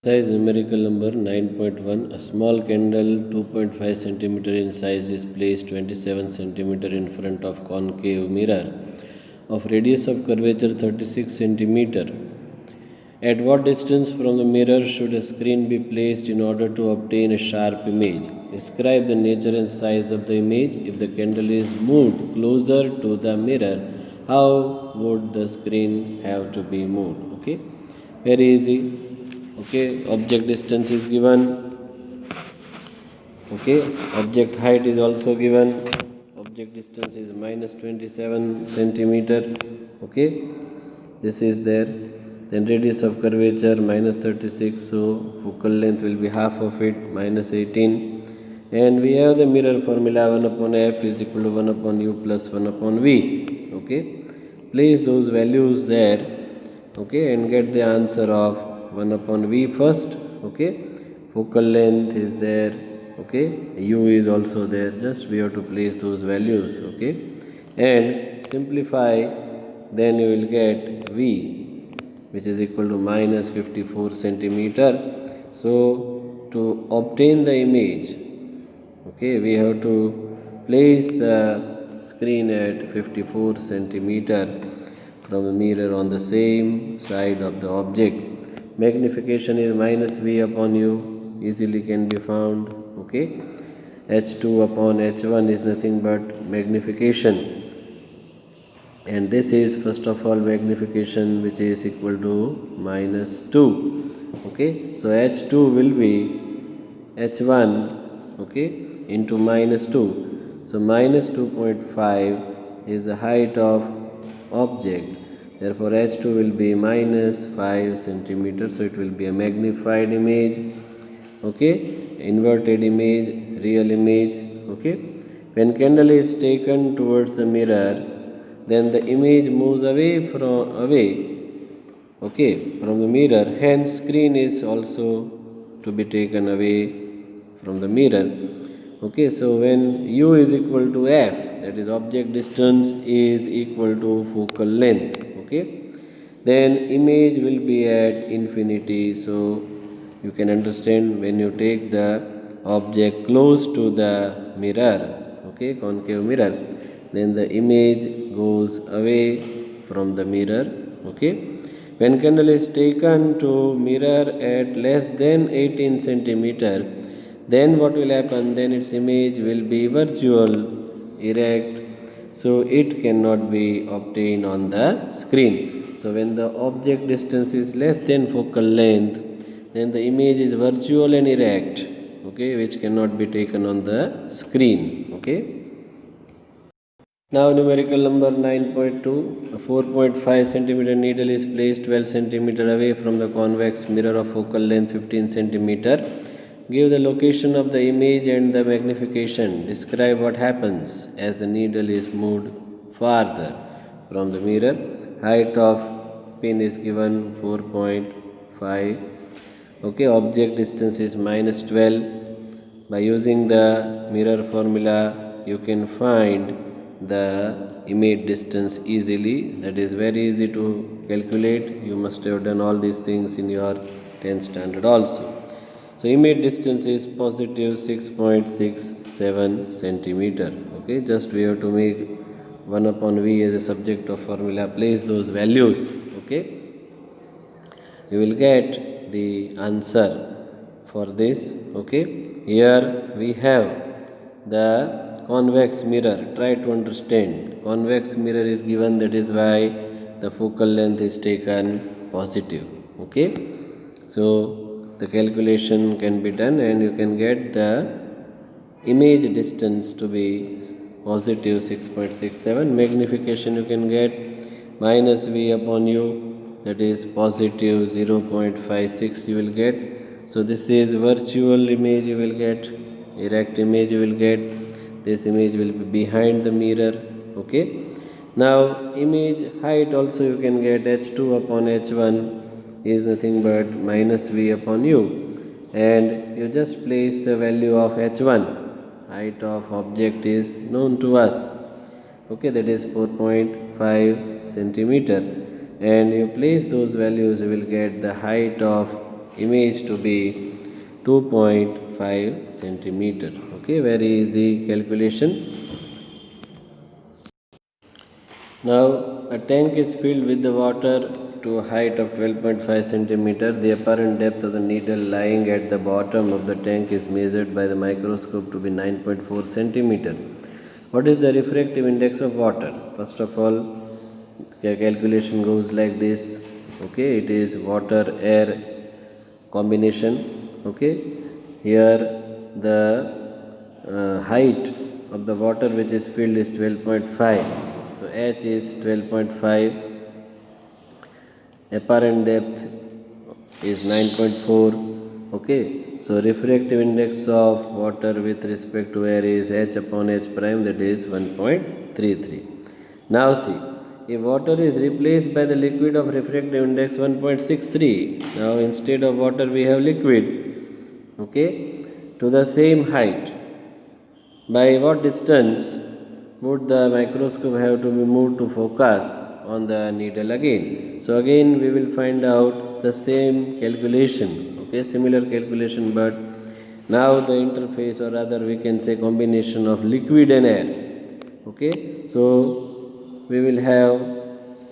Size numerical number 9.1. A small candle 2.5 centimeter in size is placed 27 centimeter in front of concave mirror of radius of curvature 36 centimeter. At what distance from the mirror should a screen be placed in order to obtain a sharp image? Describe the nature and size of the image. If the candle is moved closer to the mirror, how would the screen have to be moved? Okay, very easy. Okay, object distance is given. Okay, object height is also given. Object distance is minus 27 centimeter. Okay, this is there. Then radius of curvature minus 36, so focal length will be half of it, minus 18. And we have the mirror formula, 1 upon f is equal to 1 upon u plus 1 upon v. Okay, place those values there. Okay, and get the answer of 1 upon v first. Okay, focal length is there. Okay, u is also there. Just we have to place those values. Okay, and simplify, then you will get v, which is equal to minus 54 centimeter. So to obtain the image, okay, we have to place the screen at 54 centimeter from the mirror on the same side of the object. Magnification is minus v upon u, easily can be found. Okay, h2 upon h1 is nothing but magnification, and this is first of all magnification, which is equal to minus 2. Okay, so h2 will be h1, okay, into minus 2. So minus 2.5 is the height of object, therefore h2 will be minus 5 centimeters. So it will be a magnified image. Okay, inverted image, real image. Okay, when candle is taken towards the mirror, then the image moves away, okay, from the mirror. Hence screen is also to be taken away from the mirror. Okay, so when u is equal to f, that is object distance is equal to focal length. Okay, then image will be at infinity. So you can understand, when you take the object close to the mirror, okay, concave mirror, then the image goes away from the mirror. Okay, when candle is taken to mirror at less than 18 centimeter, then what will happen? Then its image will be virtual, erect, so it cannot be obtained on the screen. So when the object distance is less than focal length, then the image is virtual and erect, okay, which cannot be taken on the screen. Okay, now numerical number 9.2. A 4.5 centimeter needle is placed 12 centimeter away from the convex mirror of focal length 15 centimeter. Give the location of the image and the magnification. Describe what happens as the needle is moved farther from the mirror. Height of pin is given 4.5. Okay, object distance is minus 12. By using the mirror formula, you can find the image distance easily. That is very easy to calculate. You must have done all these things in your 10th standard also. So image distance is positive 6.67 centimeter. Okay, just we have to make 1 upon v as a subject of formula. Place those values. Okay, you will get the answer for this. Okay, here we have the convex mirror. Try to understand. Convex mirror is given, that is why the focal length is taken positive. Okay, so the calculation can be done, and you can get the image distance to be positive 6.67. Magnification you can get minus v upon u, that is positive 0.56 you will get. So this is virtual image you will get, erect image you will get. This image will be behind the mirror. Okay, now image height also you can get, h2 upon h1 is nothing but minus v upon u, and you just place the value of h1. Height of object is known to us. Okay, that is 4.5 centimeter, and you place those values, you will get the height of image to be 2.5 centimeter. Okay, very easy calculation. Now a tank is filled with the water to a height of 12.5 centimeter. The apparent depth of the needle lying at the bottom of the tank is measured by the microscope to be 9.4 centimeter. What is the refractive index of water? First of all, the calculation goes like this. Okay, it is water air combination. Okay, here the height of the water which is filled is 12.5. So H is 12.5, apparent depth is 9.4. Okay, so refractive index of water with respect to air is H upon H prime, that is 1.33. Now see, if water is replaced by the liquid of refractive index 1.63, now instead of water we have liquid, okay, to the same height, by what distance would the microscope have to be moved to focus on the needle again? So again we will find out the same calculation, okay, similar calculation, but now the interface, or rather we can say combination of liquid and air. Okay, so we will have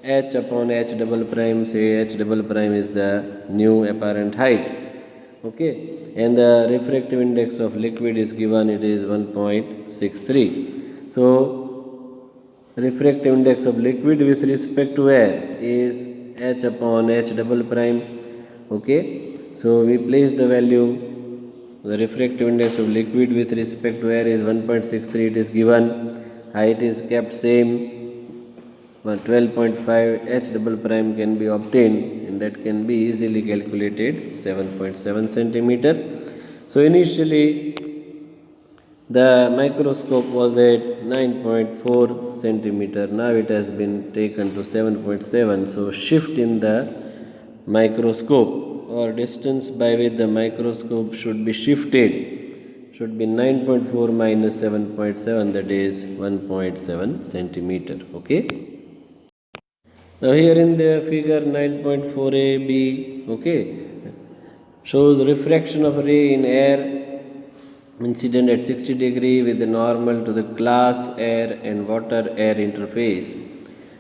H upon H double prime, say H double prime is the new apparent height. Okay, and the refractive index of liquid is given, it is 1.63. So refractive index of liquid with respect to air is H upon H double prime. Okay, so we place the value, the refractive index of liquid with respect to air is 1.63, it is given, height is kept same, 12.5 H double prime can be obtained, and that can be easily calculated, 7.7 centimeter. So initially the microscope was at 9.4 centimeter, now it has been taken to 7.7. So shift in the microscope, or distance by which the microscope should be shifted, should be 9.4 minus 7.7, that is 1.7 centimeter. Okay. Now here in the figure 9.4ab, okay, shows refraction of ray in air incident at 60 degree with the normal to the glass air and water air interface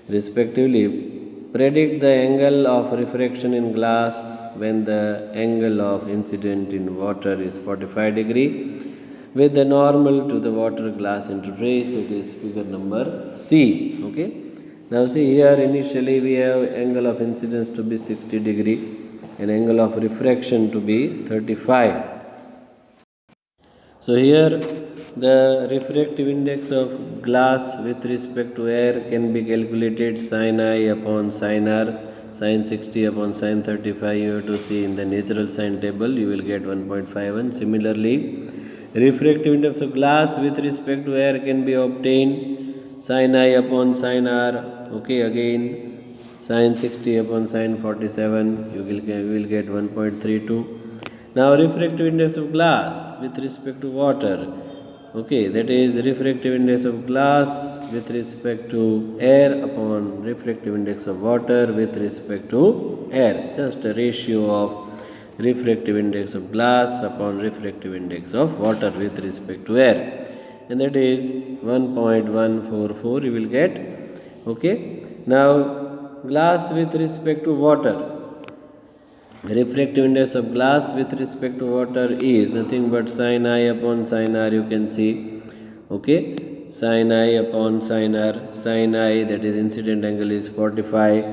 respectively. Predict the angle of refraction in glass when the angle of incident in water is 45 degree with the normal to the water glass interface, that is figure number C. Okay. Now see here, initially we have angle of incidence to be 60 degree and angle of refraction to be 35. So here the refractive index of glass with respect to air can be calculated sin I upon sin R, sin 60 upon sin 35. You have to see in the natural sign table, you will get 1.51. Similarly, refractive index of glass with respect to air can be obtained sin I upon sin R. Okay, again sin 60 upon sin 47, you will get 1.32. Now refractive index of glass with respect to water, okay, that is refractive index of glass with respect to air upon refractive index of water with respect to air, just a ratio of refractive index of glass upon refractive index of water with respect to air, and that is 1.144 you will get. Okay, now glass with respect to water, refractive index of glass with respect to water is nothing but sin I upon sin R, you can see. Okay, sin I upon sin R, sin I, that is incident angle, is 45.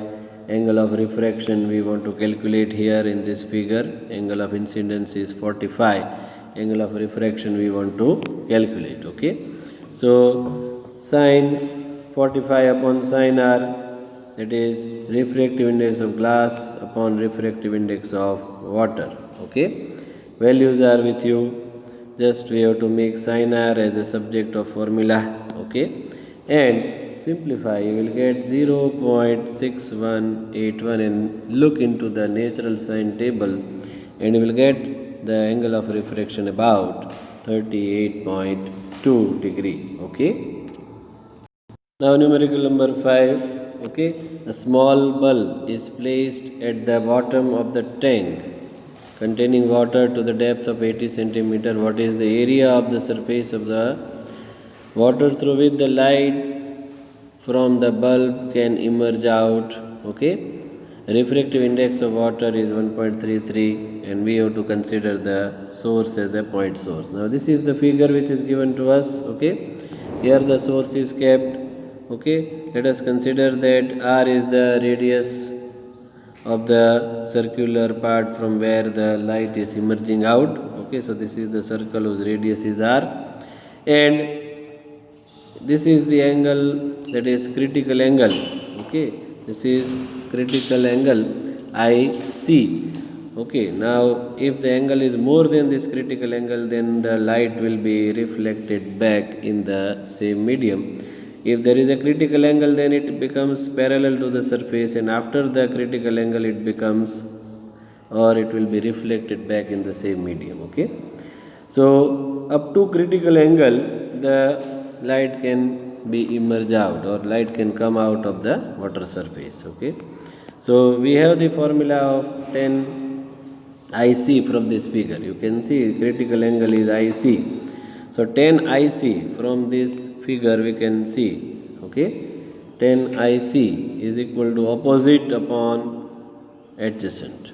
Angle of refraction we want to calculate here in this figure, angle of incidence is 45, angle of refraction we want to calculate. Okay, so sin 45 upon sin R, that is refractive index of glass upon refractive index of water. Okay, values are with you, just we have to make sin R as a subject of formula. Okay, and simplify, you will get 0.6181 and look into the natural sign table and you will get the angle of refraction about 38.2 degree. Okay, now numerical number 5. Okay, a small bulb is placed at the bottom of the tank containing water to the depth of 80 centimeter. What is the area of the surface of the water through which the light from the bulb can emerge out? Okay, refractive index of water is 1.33, and we have to consider the source as a point source. Now this is the figure which is given to us. Okay, here the source is kept. Okay, let us consider that R is the radius of the circular part from where the light is emerging out. Okay, so this is the circle whose radius is R, and this is the angle, that is critical angle. Okay, this is critical angle IC. Okay, now if the angle is more than this critical angle, then the light will be reflected back in the same medium. If there is a critical angle, then it becomes parallel to the surface, and after the critical angle it becomes, or it will be reflected back in the same medium. Okay, so up to critical angle the light can be emerge out, or light can come out of the water surface. Okay, so we have the formula of 10 IC from this figure. You can see critical angle is IC. So 10 IC from this figure we can see. Okay, 10 IC is equal to opposite upon adjacent,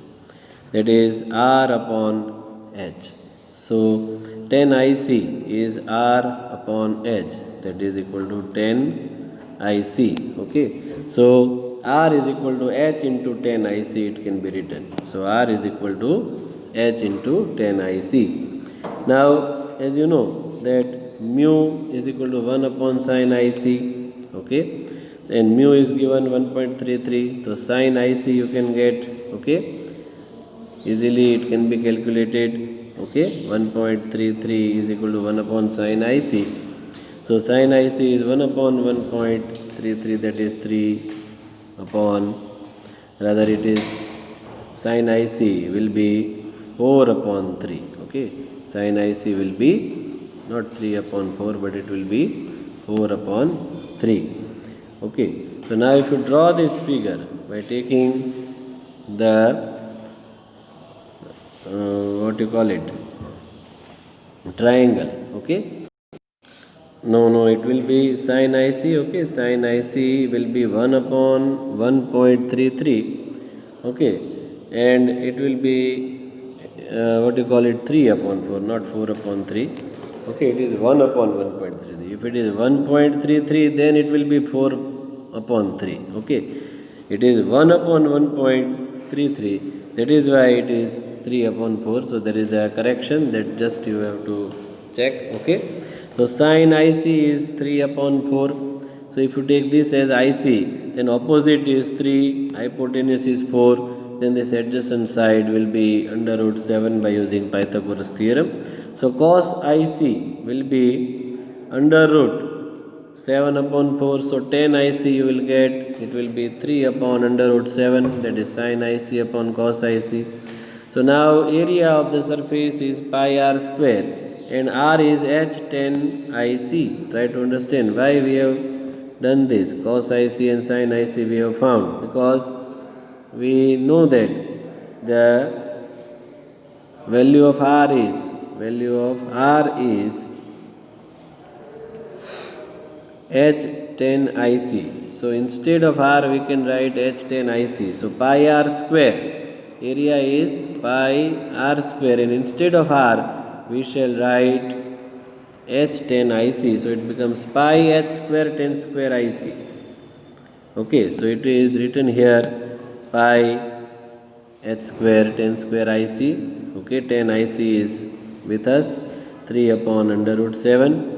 that is R upon H. So 10 IC is R upon H, that is equal to 10 IC. Okay, so R is equal to H into 10 IC, it can be written. So R is equal to H into 10 IC. Now as you know that mu is equal to 1 upon sine IC. Okay, and mu is given 1.33. So sine IC you can get. Okay, easily it can be calculated. Okay, 1.33 is equal to 1 upon sine IC. So sine IC is 1 upon 1.33, that is 3 upon, rather it is sine IC will be 4 upon 3. Okay, sine IC will be not 3 upon 4, but it will be 4 upon 3. Okay, so now if you draw this figure by taking the what you call it, triangle. Okay, no, it will be sine IC. Okay, sine IC will be 1 upon 1.33. Okay, and it will be what you call it, 3 upon 4, not 4 upon 3. Okay, it is 1 upon 1.33. If it is 1.33, then it will be 4 upon 3. Okay, it is 1 upon 1.33. That is why it is 3 upon 4. So there is a correction that just you have to check. Okay, so sine IC is 3 upon 4. So if you take this as IC, then opposite is 3, hypotenuse is 4, then this adjacent side will be under root 7 by using Pythagoras theorem. So cos IC will be under root 7 upon 4. So 10 IC you will get, it will be 3 upon under root 7, that is sine IC upon cos IC. So now area of the surface is pi r square, and R is H10 IC. Try to understand why we have done this. Cos IC and sin IC we have found, because we know that the value of R is H10 IC. So instead of R we can write H10 IC. So pi r square, area is pi r square, and instead of R we shall write H10 IC. So it becomes pi H square 10 square IC. Okay, so it is written here pi H square 10 square IC. Okay, 10 IC is with us, 3 upon under root 7.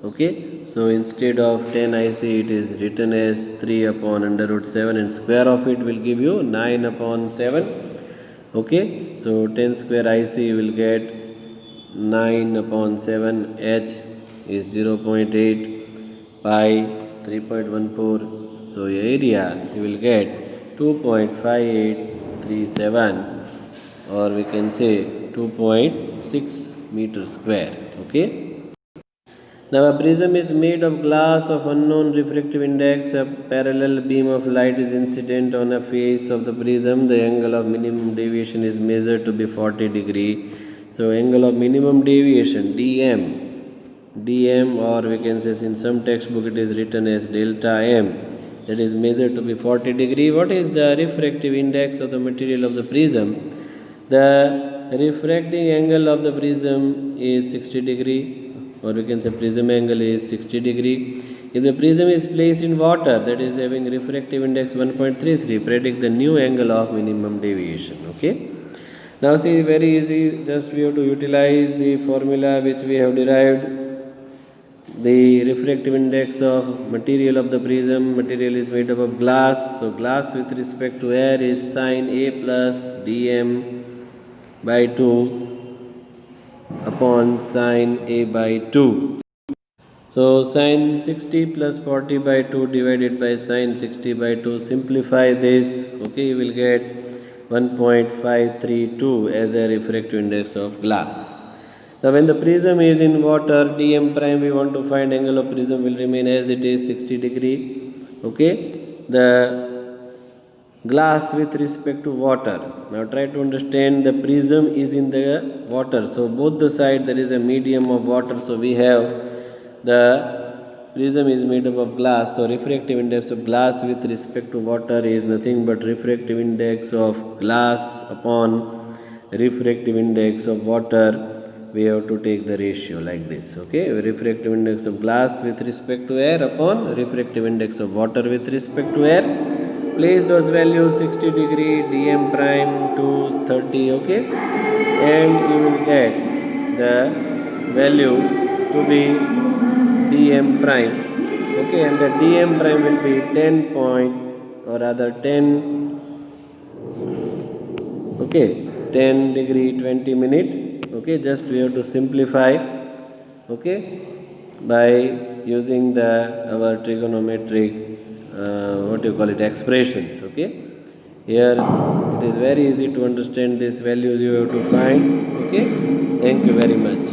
Okay, so instead of 10 IC it is written as 3 upon under root 7, and square of it will give you 9 upon 7. Okay, so 10 square IC will get 9 upon 7, H is 0.8, pi 3.14. So area you will get 2.5837, or we can say 2.6 meters square. Okay. Now a prism is made of glass of unknown refractive index. A parallel beam of light is incident on a face of the prism. The angle of minimum deviation is measured to be 40 degree. So angle of minimum deviation dm, or we can say in some textbook it is written as delta m, that is measured to be 40 degree. What is the refractive index of the material of the prism? The refracting angle of the prism is 60 degree, or we can say prism angle is 60 degree. If the prism is placed in water, that is having refractive index 1.33, predict the new angle of minimum deviation. Okay. Now see, very easy, just we have to utilize the formula which we have derived. The refractive index of material of the prism, material is made up of glass, so glass with respect to air is sin A plus dm by 2 upon sin A by 2. So sin 60 plus 40 by 2 divided by sin 60 by 2, simplify this, okay, you will get 1.532 as a refractive index of glass. Now when the prism is in water, dm prime, we want to find angle of prism will remain as it is 60 degree. Okay, the glass with respect to water. Now try to understand, the prism is in the water, so both the side there is a medium of water, so we have the prism is made up of glass, so refractive index of glass with respect to water is nothing but refractive index of glass upon refractive index of water. We have to take the ratio like this. Okay, refractive index of glass with respect to air upon refractive index of water with respect to air. Place those values 60 degree, dm prime to 30. Okay, and you will get the value to be dm prime. Okay, and the dm prime will be 10 point, or rather 10. Okay, 10 degree 20 minute. Okay, just we have to simplify, okay, by using our trigonometric what you call it, expressions. Okay, here it is very easy to understand these values you have to find. Okay, thank you very much.